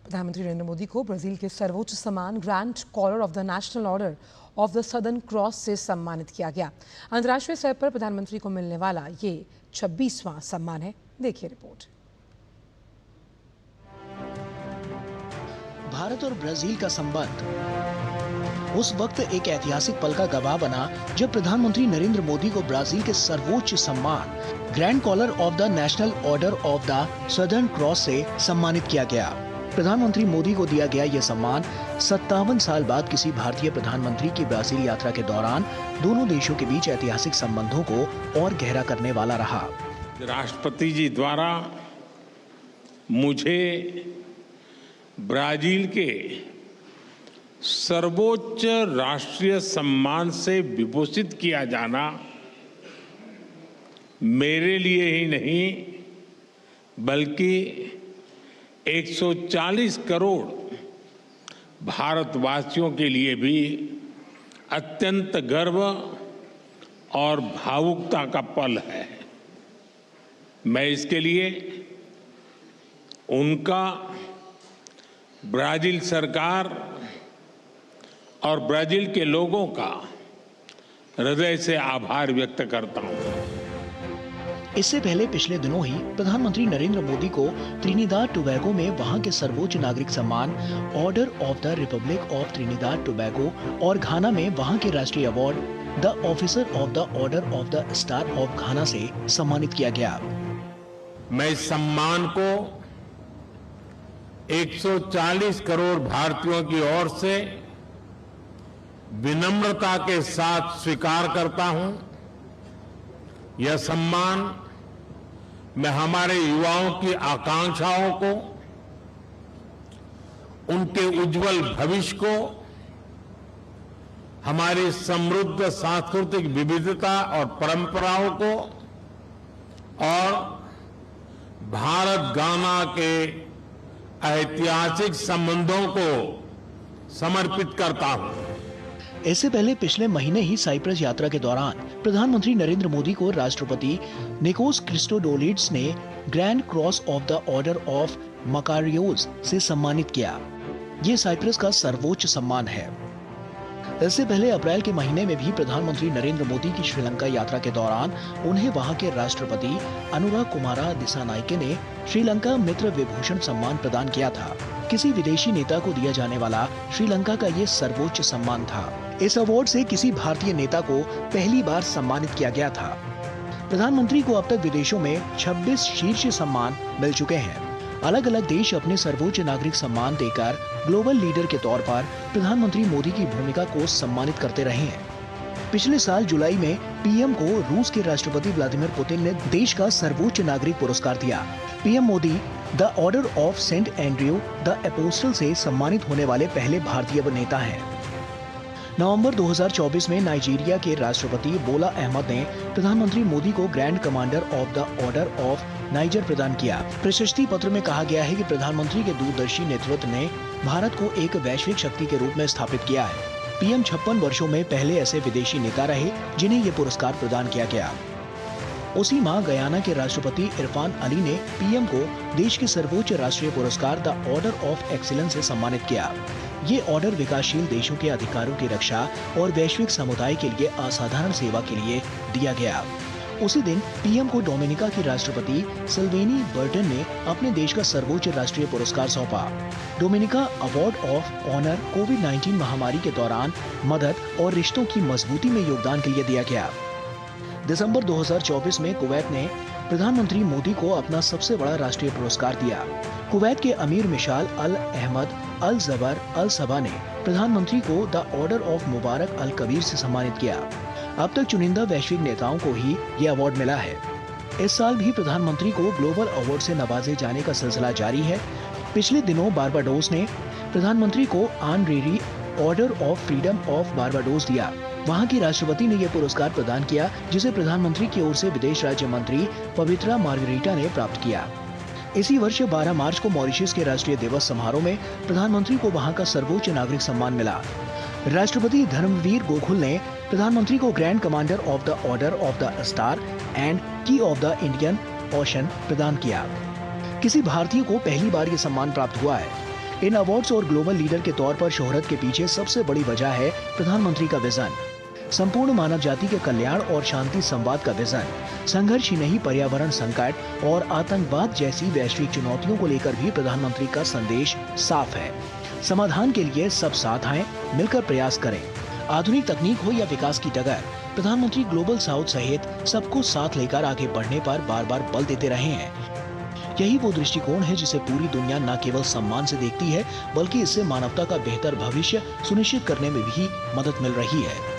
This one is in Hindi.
प्रधानमंत्री नरेंद्र मोदी को ब्राजील के सर्वोच्च सम्मान grand collar of the national order of the southern cross से सम्मानित किया गया। अंतर्राष्ट्रीय स्तर पर प्रधानमंत्री को मिलने वाला ये 26वां सम्मान है। देखिए रिपोर्ट। भारत और ब्राजील का संबंध उस वक्त एक ऐतिहासिक पल का गवाह बना जब प्रधानमंत्री नरेंद्र मोदी को ब्राजील के सर्वोच्च सम्मान grand collar of the national order of the southern cross से सम्मानित किया गया। प्रधानमंत्री मोदी को दिया गया यह सम्मान 57 साल बाद किसी भारतीय प्रधानमंत्री की ब्राजील यात्रा के दौरान दोनों देशों के बीच ऐतिहासिक संबंधों को और गहरा करने वाला रहा। राष्ट्रपति जी द्वारा मुझे ब्राजील के सर्वोच्च राष्ट्रीय सम्मान से विभूषित किया जाना मेरे लिए ही नहीं बल्कि 140 करोड़ भारतवासियों के लिए भी अत्यंत गर्व और भावुकता का पल है। मैं इसके लिए उनका, ब्राजील सरकार और ब्राजील के लोगों का हृदय से आभार व्यक्त करता हूं। इससे पहले पिछले दिनों ही प्रधानमंत्री नरेंद्र मोदी को त्रिनिदाद टोबैगो में वहां के सर्वोच्च नागरिक सम्मान order of the Republic of Trinidad Tobago और घाना में वहां के राष्ट्रीय award the officer of the order of the star of घाना से सम्मानित किया गया। मैं इस सम्मान को 140 करोड़ भारतीयों की ओर से विनम्रता के साथ स्वीकार करता हूं। यह सम्मान मैं हमारे युवाओं की आकांक्षाओं को, उनके उज्जवल भविष्य को, हमारी समृद्ध सांस्कृतिक विविधता और परंपराओं को और भारत गाना के ऐतिहासिक संबंधों को समर्पित करता हूं। इससे पहले पिछले महीने ही साइप्रस यात्रा के दौरान प्रधानमंत्री नरेंद्र मोदी को राष्ट्रपति निकोस क्रिस्टोडोलिड्स ने grand cross of the order of Makarios से सम्मानित किया। ये साइप्रस का सर्वोच्च सम्मान है। इससे पहले अप्रैल के महीने में भी प्रधानमंत्री नरेंद्र मोदी की श्रीलंका यात्रा के दौरान उन्हें वहां के राष्ट्रपति अनुरा कुमारा दिसानायके ने श्रीलंका मित्र विभूषण सम्मान प्रदान किया था। किसी विदेशी नेता को दिया जाने वाला श्रीलंका का ये सर्वोच्च सम्मान था। इस अवार्ड से किसी भारतीय नेता को पहली बार सम्मानित किया गया था। प्रधानमंत्री को अब तक विदेशों में 26 शीर्ष सम्मान मिल चुके हैं। अलग अलग देश अपने सर्वोच्च नागरिक सम्मान देकर ग्लोबल लीडर के तौर पर प्रधानमंत्री मोदी की भूमिका को सम्मानित करते रहे हैं। पिछले साल जुलाई में पीएम को रूस के राष्ट्रपति व्लादिमीर पुतिन ने देश का सर्वोच्च नागरिक पुरस्कार दिया। PM Modi the order of saint Andrew the apostle से सम्मानित होने वाले पहले भारतीय नेता हैं। नवंबर 2024 में नाइजीरिया के राष्ट्रपति बोला अहमद ने प्रधानमंत्री मोदी को grand commander of the order of niger प्रदान किया। प्रशस्ति पत्र में कहा गया है कि प्रधानमंत्री के दूरदर्शी नेतृत्व ने भारत को एक वैश्विक शक्ति के रूप में स्थापित किया है। पीएम 56 वर्षों में पहले ऐसे विदेशी नेता रहे जिन्हें ये पुरस्कार प्रदान किया गया। उसी माह गयाना के राष्ट्रपति इरफान अली ने पीएम को देश के सर्वोच्च राष्ट्रीय पुरस्कार द ऑर्डर ऑफ एक्सीलेंस से सम्मानित किया। ये ऑर्डर विकासशील देशों के अधिकारों की रक्षा और वैश्विक समुदाय के लिए असाधारण सेवा के लिए दिया गया। उसी दिन पीएम को डोमिनिका की राष्ट्रपति सिल्वेनी बर्टन ने अपने देश का सर्वोच्च राष्ट्रीय पुरस्कार सौंपा। डोमिनिका अवार्ड ऑफ ऑनर कोविड-19 महामारी के दौरान मदद और रिश्तों की मजबूती में योगदान के लिए दिया गया। दिसंबर 2024 में कुवैत ने प्रधानमंत्री मोदी को अपना सबसे बड़ा राष्ट्रीय पुरस्कार दिया। कुवैत के अमीर मिशाल अल अहमद अल जबर अल सबा ने प्रधानमंत्री को द ऑर्डर ऑफ मुबारक अल कबीर से सम्मानित किया। अब तक चुनिंदा वैश्विक नेताओं को ही ये अवार्ड मिला है। इस साल भी प्रधानमंत्री को ग्लोबल अवार्ड से नवाजे जाने का सिलसिला जारी है। पिछले दिनों बारबाडोस ने प्रधानमंत्री को honorary order of freedom of Barbados दिया। वहां की राष्ट्रपति ने यह पुरस्कार प्रदान किया, जिसे प्रधानमंत्री की ओर से विदेश राज्य मंत्री पवित्रा मार्गरीटा ने प्राप्त किया। इसी वर्ष 12 मार्च को मॉरिशस के राष्ट्रीय दिवस समारोह में प्रधानमंत्री को वहां का सर्वोच्च नागरिक सम्मान मिला। राष्ट्रपति धर्मवीर गोकुल ने प्रधानमंत्री को grand commander of the order of the star and की ऑफ द इंडियन ओशन प्रदान किया। किसी भारतीय को पहली बार ये सम्मान प्राप्त हुआ है। इन अवार्ड्स और ग्लोबल लीडर के तौर पर शोहरत के पीछे सबसे बड़ी वजह है प्रधानमंत्री का विजन। संपूर्ण मानव जाति के कल्याण और शांति संवाद का विजन। संघर्ष ही नहीं, पर्यावरण संकट और आतंकवाद जैसी वैश्विक चुनौतियों को लेकर भी प्रधानमंत्री का संदेश साफ है। समाधान के लिए सब साथ आएं, मिलकर प्रयास करें। आधुनिक तकनीक हो या विकास की डगर, प्रधानमंत्री ग्लोबल साउथ सहित सबको साथ लेकर आगे बढ़ने पर बार बार बल देते रहे हैं। यही वो दृष्टिकोण है जिसे पूरी दुनिया न केवल सम्मान से देखती है, बल्कि इससे मानवता का बेहतर भविष्य सुनिश्चित करने में भी मदद मिल रही है।